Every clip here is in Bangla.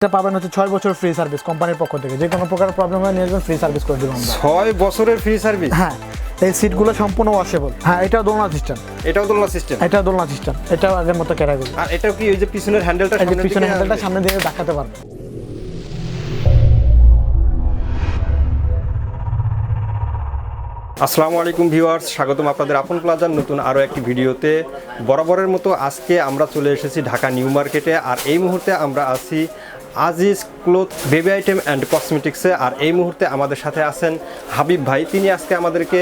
এটা পাবেন হচ্ছে 6 বছর ফ্রি সার্ভিস কোম্পানির পক্ষ থেকে। যে কোনো প্রকার প্রবলেম হয় নিয়ে আসবেন, ফ্রি সার্ভিস করে দেব আমরা। 6 বছরের ফ্রি সার্ভিস? হ্যাঁ, এই সিটগুলো সম্পূর্ণ ওয়াশেবল। হ্যাঁ, এটাও দোলনা সিস্টেম। এটাও দোলনা সিস্টেম? এটাও দোলনা সিস্টেম, এটাও আগের মতো ক্যাটাগরি। আর এটাও কি ওই যে পিছনের হ্যান্ডেলটা সামনে দিকে? পিছনের হ্যান্ডেলটা সামনে দিয়ে দেখাতে পারবে। আসসালামু আলাইকুম ভিউয়ার্স, স্বাগতম আপনাদের আপন প্লাজার নতুন আরও একটি ভিডিওতে। বরাবরের মতো আজকে আমরা চলে এসেছি ঢাকা নিউ মার্কেটে। আর এই মুহূর্তে আমরা আছি Aziz cloth baby item and কসমেটিক্সে। আর এই মুহূর্তে আমাদের সাথে আছেন হাবিব ভাই। তিনি আজকে আমাদেরকে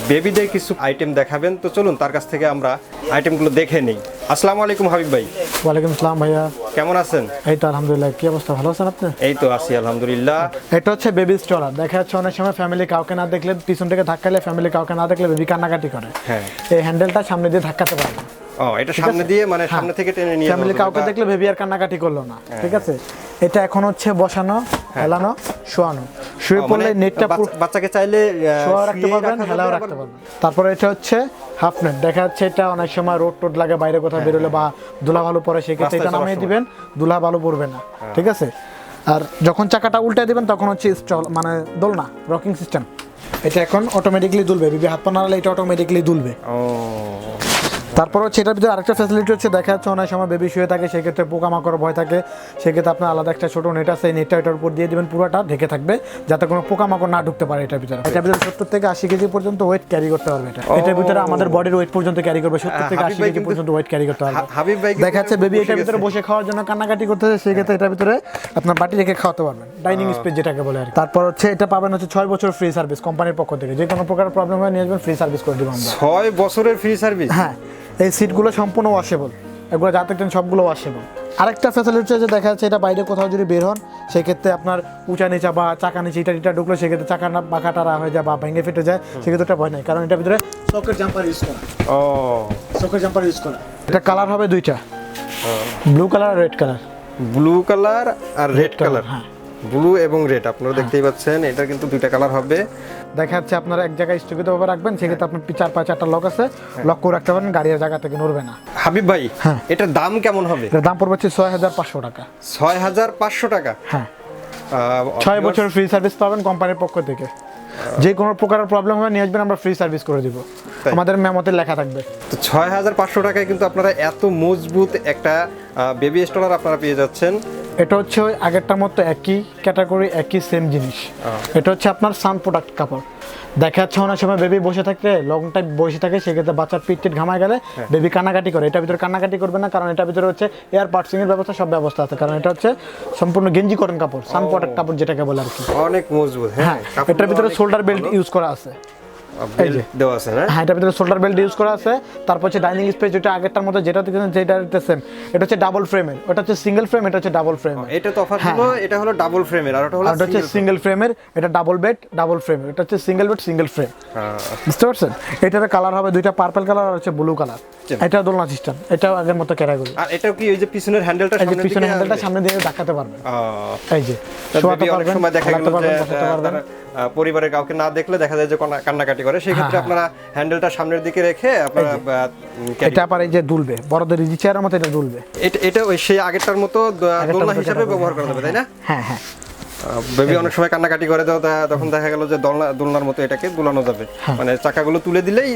বেবিদের কিছু আইটেম দেখাবেন। তো চলুন তার কাছ থেকে আমরা আইটেমগুলো দেখে নিই। আসসালামু আলাইকুম হাবিব ভাই। ওয়ালাইকুম আসসালাম ভাইয়া, কেমন আছেন? এই তো আলহামদুলিল্লাহ। কি অবস্থা, ভালো আছেন আপনি? এই তো আছি আলহামদুলিল্লাহ। এটা হচ্ছে বেবি স্ট্রলার। দেখা যাচ্ছে অনেক সময় ফ্যামিলি কাউকে না দেখলে, পিছন থেকে ধাক্কালে ফ্যামিলি কাউকে না দেখলে বেবি কান্নাকাটি করে। হ্যাঁ, এই হ্যান্ডেলটা সামনে দিয়ে ধাক্কাতে পারবে। ও, এটা সামনে দিয়ে মানে সামনে থেকে টেনে নিয়ে ফ্যামিলি কাউকে দেখলে বেবি আর কান্নাকাটি করলো না। ঠিক আছে, এটা এখন হচ্ছে বসানো, হেলানো, শোয়ানো। শুয়ে পড়লে নেটটা বাচ্চাকে চাইলে শোয়া রাখতে পারবেন, হেলাও রাখতে পারবেন। তারপরে এটা হচ্ছে হাফ নেট। দেখা যাচ্ছে এটা অনেক সময় রোড টোড লাগে, বাইরে কোথাও বেরোলে বা ধুলা ভালো পড়ে, সেক্ষেত্রে এটা নামিয়ে দিবেন, ধুলা ভালো পড়বে না। ঠিক আছে, আর যখন চাকাটা উল্টে দিবেন তখন হচ্ছে স্টল মানে দোলনা রকিং সিস্টেম। এটা এখন অটোমেটিকলি দুলবে, বেবি হাত পা নাড়ালে এটা অটোমেটিকলি দুলবে। ও, তারপর হচ্ছে এটার ভিতরে আরেকটা ফ্যাসিলিটি হচ্ছে, দেখা যাচ্ছে অনেক সময় বেবি শুয়ে থাকে, সেক্ষেত্রে পোকামাকড় ভয় থাকে, সেক্ষেত্রে আপনার আলাদা একটা ছোটো নেট আছে, এই নেটটা এটার উপর দিয়ে দিবেন, পুরোটা ঢেকে থাকবে যাতে কোনো পোকামাকড় না ঢুকতে পারে এটার ভিতরে। এটার ভিতরে 70 থেকে 80 কেজি পর্যন্ত ওয়েট ক্যারি করতে পারবে এটা। এটার ভিতরে আমাদের বডির ওয়েট পর্যন্ত ক্যারি করবে, 70 থেকে 80 কেজি পর্যন্ত ওয়েট ক্যারি করতে পারবে। হাবিব ভাই, দেখা যাচ্ছে বেবি এটার ভিতরে বসে খাওয়ার জন্য কান্নাকাটি করতেছে, সেক্ষেত্রে এটার ভিতরে আপনার বাটি রেখে খাওয়াতে পারবেন, ডাইনিং স্পেস যেটাকে বলে আর কি। তারপর হচ্ছে এটা পাবেন হচ্ছে 6 বছর ফ্রি সার্ভিস কোম্পানির পক্ষ থেকে। যে কোনো প্রকার প্রবলেম হয় নিয়ে আসবেন, ফ্রি সার্ভিস করে দেব আমরা। 6 বছরের ফ্রি সার্ভিস? হ্যাঁ, এই সিটগুলো সম্পূর্ণ ওয়াশেবল, এগুলো যা দেখতেন সবগুলো ওয়াশেবল। আরেকটা ফ্যাসিলিটি হচ্ছে যে দেখা যাচ্ছে এটা বাইরে কোথাও যদি বের হন, সেক্ষেত্রে আপনার উঁচা নিচা বা চাকা নিচে এটা ঢুকলো, সেক্ষেত্রে চাকা না বাঁকা টারা হয়ে যায় বা ভেঙে ফেটে যায়, সেক্ষেত্রে এটা ভয় নাই, কারণ এটার ভিতরে সকেট জাম্পার ইউজ করা। ও, সকেট জাম্পার ইউজ করা। এটা কালার হবে দুইটা, ব্লু কালার আর রেড কালার। ব্লু কালার আর রেড কালার? হ্যাঁ, ব্লু এবং রেড আপনারা দেখতেই পাচ্ছেন, এটা কিন্তু দুইটা কালার হবে। দেখা যাচ্ছে আপনারা এক জায়গায় স্থগিতভাবে রাখবেন, সেক্ষেত্রে আপনার 4-5-8টা লক আছে, লক করে রাখতে পারেন, গাড়ির জায়গা থেকে নড়বে না। হাবিব ভাই, হ্যাঁ, এটার দাম কেমন হবে? এর দাম পড়বে হচ্ছে 6500 টাকা। 6500 টাকা? হ্যাঁ, 6 বছর ফ্রি সার্ভিস পাবেন কোম্পানির পক্ষ থেকে। যে কোনো প্রকারের প্রবলেম হবে নিয়ে আসবেন, আমরা ফ্রি সার্ভিস করে দিব, আমাদের মেমোতে লেখা থাকবে। তো 6500 টাকায় কিন্তু আপনারা এত মজবুত একটা বেবি স্টলার আপনারা পেয়ে যাচ্ছেন। এটা হচ্ছে ওই আগেরটার মতো একই ক্যাটাগরি, একই সেম জিনিস। এটা হচ্ছে আপনার সান প্রোডাক্ট কাপড়। দেখা যাচ্ছে অনেক সময় বেবি বসে থাকলে, লং টাইম বসে থাকে, সেক্ষেত্রে বাচ্চার পিঠ ঘামায় গেলে বেবি কান্নাকাটি করে। এটার ভিতরে কান্নাকাটি করবে না, কারণ এটার ভিতরে হচ্ছে এয়ার পার্সিং এর ব্যবস্থা, সব ব্যবস্থা আছে, কারণ এটা হচ্ছে সম্পূর্ণ গেঞ্জি কটন কাপড়, সান প্রোডাক্ট কাপড় যেটাকে বলে আর কি। অনেক মজবুত। হ্যাঁ, এটার ভিতরে শোল্ডার বেল্ট ইউজ করা আছে। দেওয়া আছে না? হ্যাঁ, এটার ভিতরে শোল্ডার বেল্ট ইউজ করা আছে। তারপর হচ্ছে ডাইনিং স্পেস, যেটা আগেরটার মতো যেটা দেখতেছেন যেটা সেম, এটা হচ্ছে ডাবল ফ্রেমের, ওটা হচ্ছে সিঙ্গেল ফ্রেম, এটা হচ্ছে ডাবল ফ্রেম। এটা তফাৎ হলো, এটা হলো ডাবল ফ্রেমের আর ওটা হলো সিঙ্গেল ফ্রেমের। এটা ডাবল বেড ডাবল ফ্রেম, এটা হচ্ছে সিঙ্গেল বেড সিঙ্গেল ফ্রেম। বুঝতে পারছেন? এটার কালার হবে দুইটা, পার্পল কালার আর হচ্ছে ব্লু কালার। এটা দোলনা সিস্টেম, এটাও আগের মতো ক্যাটাগরি। আর এটাও কি ওই যে পিছনের হ্যান্ডেলটা সামনে দিকে? পিছনের হ্যান্ডেলটা সামনে দিয়ে ধাক্কাতে পারবেন। ও, এই যে শোয়াতে পারবেন, সময় দেখা গেল যে পরিবারের কাউকে না দেখলে দেখা যায় যে কান্নাকাটি করে, সেই ক্ষেত্রে আপনারা হ্যান্ডেলটা সামনের দিকে রেখে আপনারা এটা আবার এই যে দুলবে, বড়দের ইজি চেয়ারের মতো এটা দুলবে। এটা ওই সেই আগেরটার মতো দোলনা হিসেবে ব্যবহার করা যাবে, তাই না? হ্যাঁ হ্যাঁ, বেবি অনেক সময় কান্নাকাটি করে দাও, তখন দেখা গেল যে দোলনার মতো এটাকে দোলানো যাবে, মানে চাকাগুলো তুলে দিলেই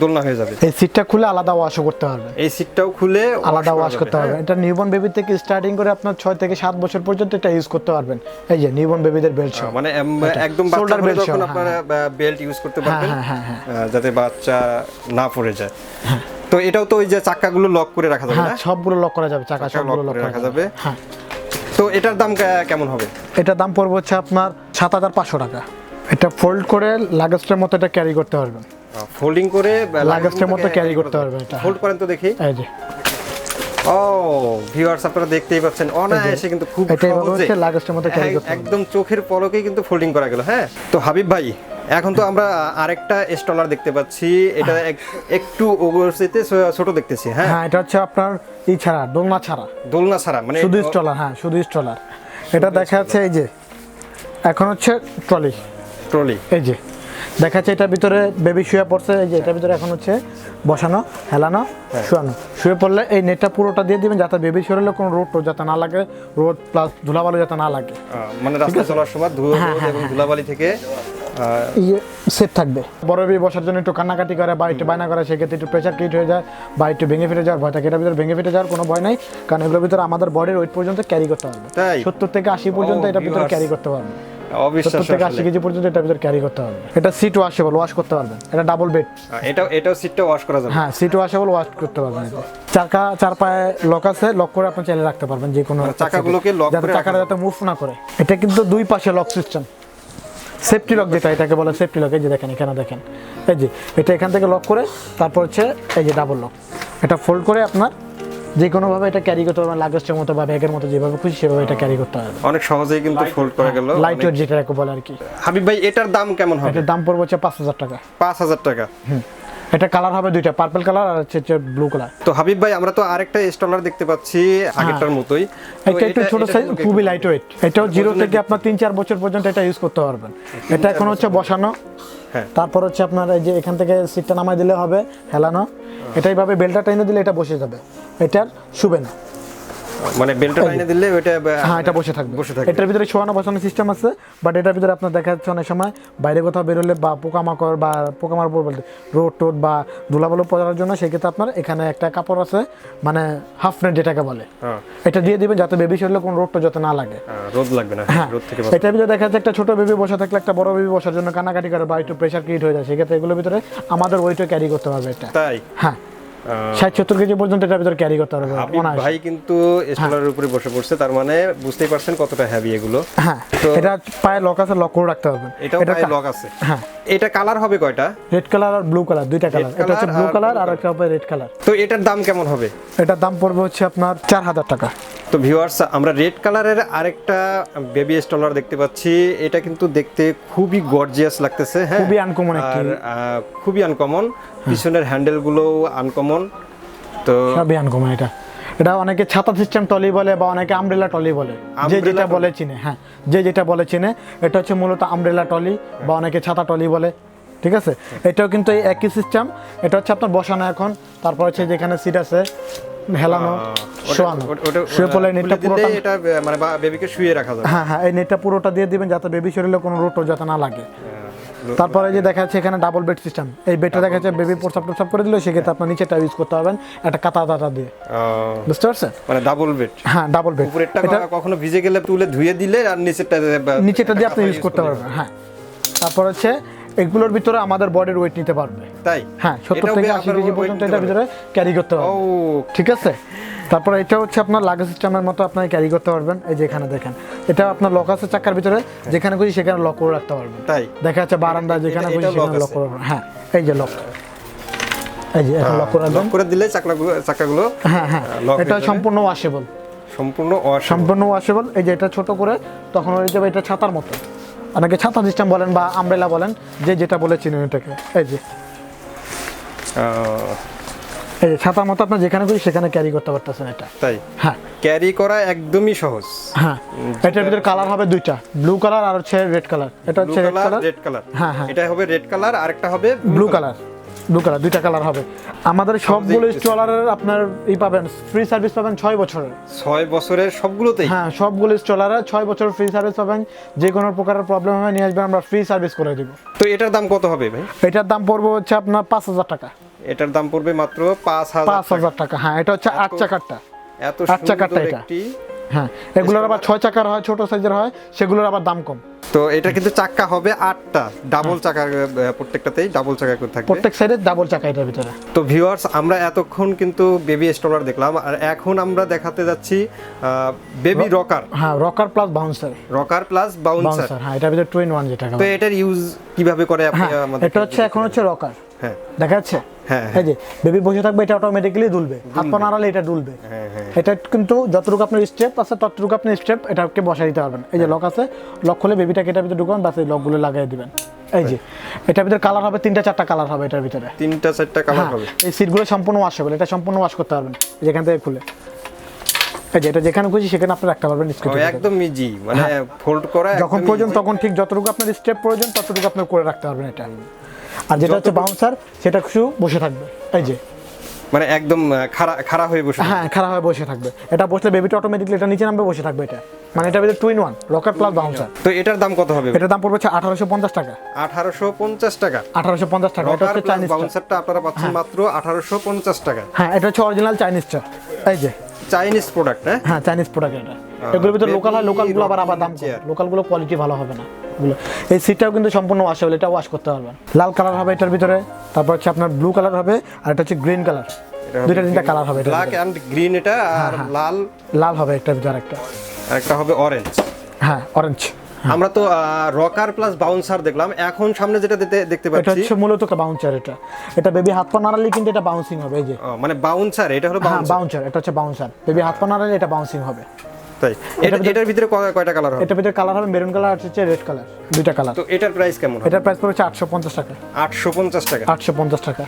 দোলনা হয়ে যাবে। এই সিটটা খুলে আলাদা ওয়াশও করতে পারবে, এই সিটটাও খুলে আলাদা ওয়াশ করতে পারবে। এটা নিউবর্ন বেবি থেকে স্টার্টিং করে আপনার 6 থেকে 7 বছর পর্যন্ত এটা ইউজ করতে পারবেন। এই যে নিউবর্ন বেবিদের বেল্ট সহ, মানে একদম বাচ্চা হলে যখন আপনারা বেল্ট ইউজ করতে পারবেন, যাতে বাচ্চা না পড়ে যায়। তো এটাও তো ওই যে চাকাগুলো লক করে রাখা যাবে না? সবগুলো লক করা যাবে, চাকা সবগুলো লক করে রাখা যাবে। হ্যাঁ। তো এটার দাম কেমন হবে? এটার দাম পড়বে হচ্ছে আপনার 7500 টাকা। এটা ফোল্ড করে লাগেজের মতো এটা ক্যারি করতে পারবেন, ফোল্ডিং করে লাগেজের মতো ক্যারি করতে পারবেন। এটা ফোল্ড করেন তো দেখি। এই যে, ও ভিউয়ার্স, আপনারা দেখতেই পাচ্ছেন অনায়াসে কিন্তু খুব সহজে লাগেজের মতো ক্যারি করতে একদম চোখের পলকেই কিন্তু ফোল্ডিং করা গেল। হ্যাঁ, তো হাবিব ভাই, এখন তো আমরা আরেকটা স্টলার দেখতে পাচ্ছি, এটা একটু ওগরসিতে ছোট দেখতেছি। হ্যাঁ, এটা হচ্ছে আপনার দোলনা ছাড়া, মানে শুধু স্টলার। হ্যাঁ, শুধু স্টলার। এটা দেখা যাচ্ছে এই যে এখন হচ্ছে ট্রলি। ট্রলি, এই যে দেখা যাচ্ছে এটার ভিতরে বেবি শুয়ে পড়ছে, এই যে এটার ভিতরে এখন হচ্ছে বসানো, হেলানো, শোয়ানো। শুয়ে পড়লে এই নেটটা পুরোটা দিয়ে দিবেন যাতে বেবি শরীরে কোনো রোদ যাতে না লাগে, রোদ প্লাস ধুলাবালু যাতে না লাগে, মানে রাস্তা চলার সময় ধুলো এবং ধুলাবালি থেকে সেফ থাকবে। বড় বেবি বসার জন্য একটু কান্নাকাটি করে বা একটু বায়না করে, সেক্ষেত্রে একটু প্রেশার ক্রিয়েট হয়ে যায় বা একটু ভেঙে ফেটে যাওয়ার ভয় থাকে। এটার ভিতরে ভেঙে ফেটে যাওয়ার কোনো ভয় নাই, কারণ এগুলোর ভিতরে আমাদের বডির ওয়েট পর্যন্ত ক্যারি করতে পারবে। তাই 70 থেকে 80 পর্যন্ত এটার ভিতরে ক্যারি করতে পারবে। 70 থেকে 80 কেজি পর্যন্ত এটার ভিতরে ক্যারি করতে পারবে। এটা সিট ওয়াশেবল, ওয়াশ করতে পারবেন। এটা ডাবল বেড, এটাও সিটটা ওয়াশ করা যাবে। হ্যাঁ সিট ওয়াশেবল, ওয়াশ করতে পারবেন। চার পায়ে লক আছে, লক করে আপনি চাইলে রাখতে পারবেন যে কোনো চাকাগুলোকে লক করে, চাকাটা যাতে মুভ না করে। এটা কিন্তু দুই পাশে লক সিস্টেম, সেফটি লক যেটা এটাকে বলে সেফটি লক। এই যে দেখেন, এখানে দেখেন, এই যে এটা এখান থেকে লক করে তারপর হচ্ছে এই যে ডাবল লক, এটা ফোল্ড করে আপনার যে কোনোভাবে এটা ক্যারি করতে পারবেন, লাগেজের মতো বা ব্যাগের মতো যেভাবে খুশি সেভাবে এটা ক্যারি করতে পারবেন। অনেক সহজেই কিন্তু ফোল্ড করে গেল, লাইট ওয়েট যেটাকে বলে আর কি। হাবিব ভাই এটার দাম কেমন হবে? এটার দাম পড়বে হচ্ছে 5000 টাকা। 5000 টাকা। এটা কালার হবে দুইটা, পার্পল কালার আর হচ্ছে ব্লু কালার। তো হাবিব ভাই আমরা তো আরেকটা স্টলার দেখতে পাচ্ছি আগেরটার মতোই, এটা একটু ছোট সাইজ, খুবই লাইট ওয়েট। এটাও 0 থেকে আপনার 3-4 বছর পর্যন্ত এটা ইউজ করতে পারবেন। এটা এখন হচ্ছে বসানো, হ্যাঁ তারপর হচ্ছে আপনার এই যে এখান থেকে সিটটা নামাই দিলে হবে হেলানো, এটাইভাবে বেলটা টাইনে দিলে এটা বসে যাবে, এটার শুবে না, মানে বেল্টটা টাইনে দিলে ওটা হ্যাঁ এটা বসে থাকবে। এটার ভিতরে শোয়ানো বসানো সিস্টেম আছে, বাট এটার ভিতরে আপনার দেখা যাচ্ছে অনেক সময় বাইরে কোথাও বেরোলে বা পোকামাকড় বা পোকামাকড় বলতে রোদ টোদ বা ধুলাবালু পড়ার জন্য সেক্ষেত্রে আপনার এখানে একটা কাপড় আছে, মানে হাফ নেট যেটাকে বলে, এটা দিয়ে দিবেন যাতে বেবি শরীরে কোনো রোদ যাতে না লাগে, রোদ লাগবে না, হ্যাঁ রোদ থেকে এটার ভিতরে দেখা যাচ্ছে একটা ছোট বেবি বসে থাকলে একটা বড় বেবি বসার জন্য কান্নাকাটি করে বা একটু প্রেশার ক্রিয়েট হয়ে যায়, সেক্ষেত্রে এগুলোর ভিতরে আমাদের ওয়েটও ক্যারি করতে পারবে এটা। তাই হ্যাঁ 60-70 কেজি পর্যন্ত এটার ভিতরে ক্যারি করতে পারবে। ভাই কিন্তু স্টলারের উপরে বসে পড়ছে, তার মানে বুঝতেই পারছেন কতটা হেভি এগুলো। হ্যাঁ এটা পায়ে লক আছে, লক করে রাখতে পারবেন। এটাও পায়ে লক আছে। হ্যাঁ এটা কালার হবে কয়টা? রেড কালার আর ব্লু কালার, দুইটা কালার। এটা হচ্ছে ব্লু কালার আর একটা হবে রেড কালার। তো এটার দাম কেমন হবে? এটার দাম পড়বে হচ্ছে আপনার 4000 টাকা। তো ভিউয়ার্স আমরা রেড কালারের আরেকটা বেবি স্টলার দেখতে পাচ্ছি, এটা কিন্তু দেখতে খুবই গর্জিয়াস লাগতেছে। হ্যাঁ খুবই আনকমন একটি, খুবই আনকমন, পিছনের হ্যান্ডেলগুলো আনকমন, তো সবই আনকমন। এটা অনেকে ছাতা সিস্টেম টলি বলে বা অনেকে আমব্রেলা টলি বলে, যে যেটা বলে চিনে। হ্যাঁ যে যেটা বলে চিনে, এটা হচ্ছে মূলত আমব্রেলা টলি বা অনেকে ছাতা টলি বলে, ঠিক আছে। এটাও কিন্তু এই একই সিস্টেম, এটা হচ্ছে আপনার বসানো এখন, তারপর হচ্ছে যেখানে সিট আছে হেলানো, শোয়ানো, শুয়ে পড়লে নেটটা পুরোটা, এটা মানে বেবিকে শুয়ে রাখা যাবে। হ্যাঁ এই নেটটা পুরোটা দিয়ে দিবেন যাতে বেবি শরীরে কোনো রোদ যাতে না লাগে। তারপরে যে দেখা যাচ্ছে এখানে ডাবল বেড সিস্টেম, এই বেডটা দেখা যাচ্ছে বেবি প্রসাব টসাব করে দিলে সেক্ষেত্রে আপনার নিচেটা ইউজ করতে পারবেন একটা কাতা দিয়ে, বুঝতে পারছেন? মানে ডাবল বেড। হ্যাঁ ডাবল বেড, উপরেরটা কখনো ভিজে গেলে তুলে ধুয়ে দিলে আর নিচেরটা দিয়ে আপনি ইউজ করতে পারবেন। হ্যাঁ তারপর হচ্ছে এগুলোর ভিতরে আমাদের বডির ওয়েট নিতে পারবে। তাই হ্যাঁ 70 থেকে 80 কেজি পর্যন্ত এটার ভিতরে ক্যারি করতে পারবে। ঠিক আছে। তারপর এটা হচ্ছে আপনার লাগেজ সিস্টেমের মতো আপনার ক্যারি করতে পারবেন। এই যে এখানে দেখেন, এটা আপনার লক আছে চাকার ভিতরে, যেখানে খুশি সেখানে লক করে রাখতে পারবেন। তাই দেখা যাচ্ছে বারান্দা যেখানে খুশি সেখানে লক করে, হ্যাঁ এই যে লক, এই যে এখন লক করে দিলে চাকাগুলো, হ্যাঁ এটা সম্পূর্ণ ওয়াশেবল, সম্পূর্ণ ওয়াশেবল। এই যে এটা ছোট করে তখন হয়ে যাবে এটা ছাতার মতো, অনেকে ছাতা সিস্টেম বলেন বা আমব্রেলা বলেন, যে যেটা বলে চিনেন এটাকে। এই যে এই যে ছাতার মতো আপনার যেখানে খুশি সেখানে ক্যারি করতে পারতেছেন এটা। তাই হ্যাঁ ক্যারি করা একদমই সহজ। হ্যাঁ এটার ভিতরে কালার হবে দুইটা, ব্লু কালার আর হচ্ছে রেড কালার। এটা হচ্ছে রেড কালার, হ্যাঁ এটা হবে রেড কালার, আরেকটা হবে ব্লু কালার। দুইটা কালার হবে। আমাদের সবগুলো স্টলারের আপনার পাবেন ফ্রি সার্ভিস পাবেন 6 বছরের। 6 বছরের সবগুলোতেই? হ্যাঁ সবগুলো স্টলারে 6 বছর ফ্রি সার্ভিস পাবেন। যে কোনো প্রকারের প্রবলেম হবে নিয়ে আসবেন, আমরা ফ্রি সার্ভিস করে দিব। তো এটার দাম কত হবে ভাই? এটার দাম পড়বে হচ্ছে আপনার 5000 টাকা। এটার দাম পড়বে মাত্র 5000 টাকা। হ্যাঁ এটা হচ্ছে 8 চাকারটা, এত সুন্দর একটি। হ্যাঁ এগুলোর আবার 6 চাকার হয়, ছোট সাইজের হয়, সেগুলোর আবার দাম কম। তো এটা কিন্তু চাকা হবে 8টা, ডাবল চাকা, প্রত্যেকটাতেই ডাবল চাকা করে থাকবে, প্রত্যেক সাইডে ডাবল চাকা এটার ভিতরে। তো ভিউয়ার্স আমরা এতক্ষণ কিন্তু বেবি স্টলার দেখলাম, আর এখন আমরা দেখাতে যাচ্ছি বেবি রকার। হ্যাঁ রকার প্লাস বাউন্সার, হ্যাঁ এটার ভিতরে 2 in 1 যেটা। তো এটার ইউজ কিভাবে করে আপনি আমাদের? এটা হচ্ছে এখন হচ্ছে রকার, হ্যাঁ দেখা যাচ্ছে। হ্যাঁ এই যে বেবি বসে থাকবে, এটা অটোমেটিক্যালি দুলবে, হাত পা নাড়ালে এটা দুলবে। এটা কিন্তু যতটুকু আপনার স্টেপ আছে ততটুকু আপনি স্টেপ এটাকে বসাই দিতে পারবেন। এই যে লক আছে, লক খুলে বেবিটাকে এটার ভিতরে ঢুকান, বাস এই লকগুলো লাগিয়ে দিবেন। এই যে এটার ভিতরে কালার হবে 3-4টা কালার হবে এটার ভিতরে, 3-4টা কালার হবে। এই সিটগুলো সম্পূর্ণ ওয়াশেবল, এটা সম্পূর্ণ ওয়াশ করতে পারবেন যেখান থেকে খুলে। এই যে এটা যেখানে খুশি সেখানে আপনি রাখতে পারবেন ও, স্ক্রু একদম ইজি, মানে ফোল্ড করা যখন একদম প্রয়োজন easy। তখন ঠিক যতটুকু আপনার স্টেপ প্রয়োজন ততটুকু আপনি করে রাখতে পারবেন এটা। আর যেটা হচ্ছে বাউন্সার সেটা শুধু বসে থাকবে, এই যে মানে একদম খাড়া হয়ে বসে। হ্যাঁ খারাপ হয়ে বসে থাকবে। এটা বসলে বেবিটা অটোমেটিকলি এটা নিচে নামবে, বসে থাকবে এটা। মানে এটা ভিতরে 2 in 1 রকার প্লাস বাউন্সার। তো এটার দাম কত হবে? এটার দাম পড়বে হচ্ছে 1850 টাকা। 1850 টাকা। 1850 টাকা। এটা রকার হচ্ছে প্লাস চাইনিজ। বাউন্সারটা আপনারা পাচ্ছেন মাত্র 1850 টাকা। হ্যাঁ এটা হচ্ছে অরিজিনাল চাইনিজটা, এই যে চাইনিজ প্রোডাক্ট, হ্যাঁ? হ্যাঁ চাইনিজ প্রোডাক্ট এটা। এগুলোর ভিতরে baby লোকাল হয়, লোকালগুলো আবার দাম কম, chair। লোকালগুলো কোয়ালিটি ভালো হবে না এগুলো। এই সিটটাও কিন্তু সম্পূর্ণ ওয়াশেবল, এটা ওয়াশ করতে পারবেন। লাল কালার হবে এটার ভিতরে, তারপর হচ্ছে আপনার ব্লু কালার হবে, আর এটা হচ্ছে গ্রিন কালার। দুইটা তিনটা কালার হবে, ব্ল্যাক এন্ড গ্রিন এটা, আর লাল লাল হবে এটার ভিতরে একটা, আর একটা হবে অরেঞ্জ। হ্যাঁ অরেঞ্জ। আমরা তো রকার প্লাস বাউন্সার দেখলাম, এখন সামনে যেটা দেখতে এটা পাচ্ছি হচ্ছে মূলত একটা বাউন্সার। এটা বেবি হাত পা নাড়ালে কিন্তু এটা বাউন্সিং হবে, এই যে মানে বাউন্সার, এটা হলো হ্যাঁ বাউন্সার। বাউন্সার, এটা হচ্ছে বাউন্সার। বেবি হাত পা নাড়ালে এটা বাউন্সিং হবে। তাই এটার ভিতরে কয়টা কালার হবে? এটার ভিতরে কালার হবে মেরুন কালার আর হচ্ছে রেড কালার, দুইটা কালার। তো এটার প্রাইস কেমন হবে? এটার প্রাইস পড়ছে 850 টাকা। 850 টাকা। 850 টাকা।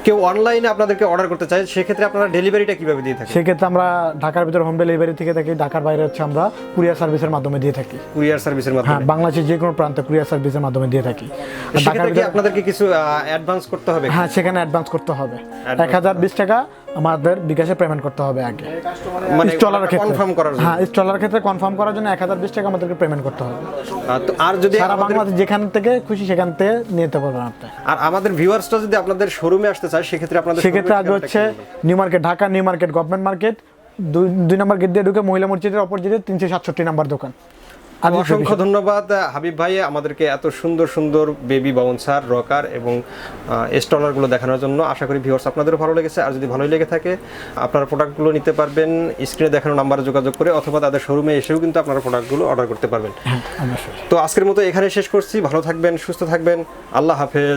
কেউ অনলাইনে আপনাদেরকে অর্ডার করতে চায়, সেক্ষেত্রে আপনারা ডেলিভারিটা কিভাবে দিয়ে থাকেন? সেক্ষেত্রে আমরা ঢাকার ভিতরে হোম ডেলিভারি থেকে থাকি, ঢাকার বাইরে হচ্ছে আমরা কুরিয়ার সার্ভিসের মাধ্যমে দিয়ে থাকি। কুরিয়ার সার্ভিসের হ্যাঁ মাধ্যমে? বাংলাদেশের যে কোনো প্রান্তে কুরিয়ার সার্ভিসের মাধ্যমে দিয়ে থাকি। আর ঢাকার সেক্ষেত্রে কি ভিতরে আপনাদেরকে কিছু অ্যাডভান্স করতে হবে? হ্যাঁ সেখানে অ্যাডভান্স করতে হবে, 1020 টাকা আমাদের বিকাশে পেমেন্ট করতে হবে আগে। মানে ইনস্টলারের ক্ষেত্রে কনফার্ম করার জন্য? হ্যাঁ ইনস্টলারের ক্ষেত্রে কনফার্ম করার জন্য 1020 টাকা আমাদেরকে পেমেন্ট করতে হবে। তো আর যদি সারা বাংলাদেশ যেখান থেকে খুশি সেখান থেকে নিতে পারবেন আপনি। আর আমাদের ভিউয়ার্সরা যদি আপনাদের শোরুমে আসতে চায়, সেক্ষেত্রে আপনাদের সেক্ষেত্রে আসবে হচ্ছে new market, Dhaka new market, government market, 2 নম্বর গেট দিয়ে ঢুকে মহিলা মসজিদের অপোজিটে 367 নম্বর দোকান। অসংখ্য ধন্যবাদ হাবিব ভাই আমাদেরকে এত সুন্দর সুন্দর বেবি বাউন্সার, রকার এবং স্টলারগুলো দেখানোর জন্য। আশা করি ভিউয়ার্স আপনাদেরও ভালো লেগেছে। আর যদি ভালোই লেগে থাকে আপনারা প্রোডাক্টগুলো নিতে পারবেন স্ক্রিনে দেখানো নাম্বারে যোগাযোগ করে, অথবা তাদের শোরুমে এসেও কিন্তু আপনারা প্রোডাক্টগুলো অর্ডার করতে পারবেন। তো আজকের মতো এখানে শেষ করছি। ভালো থাকবেন, সুস্থ থাকবেন, আল্লাহ হাফেজ।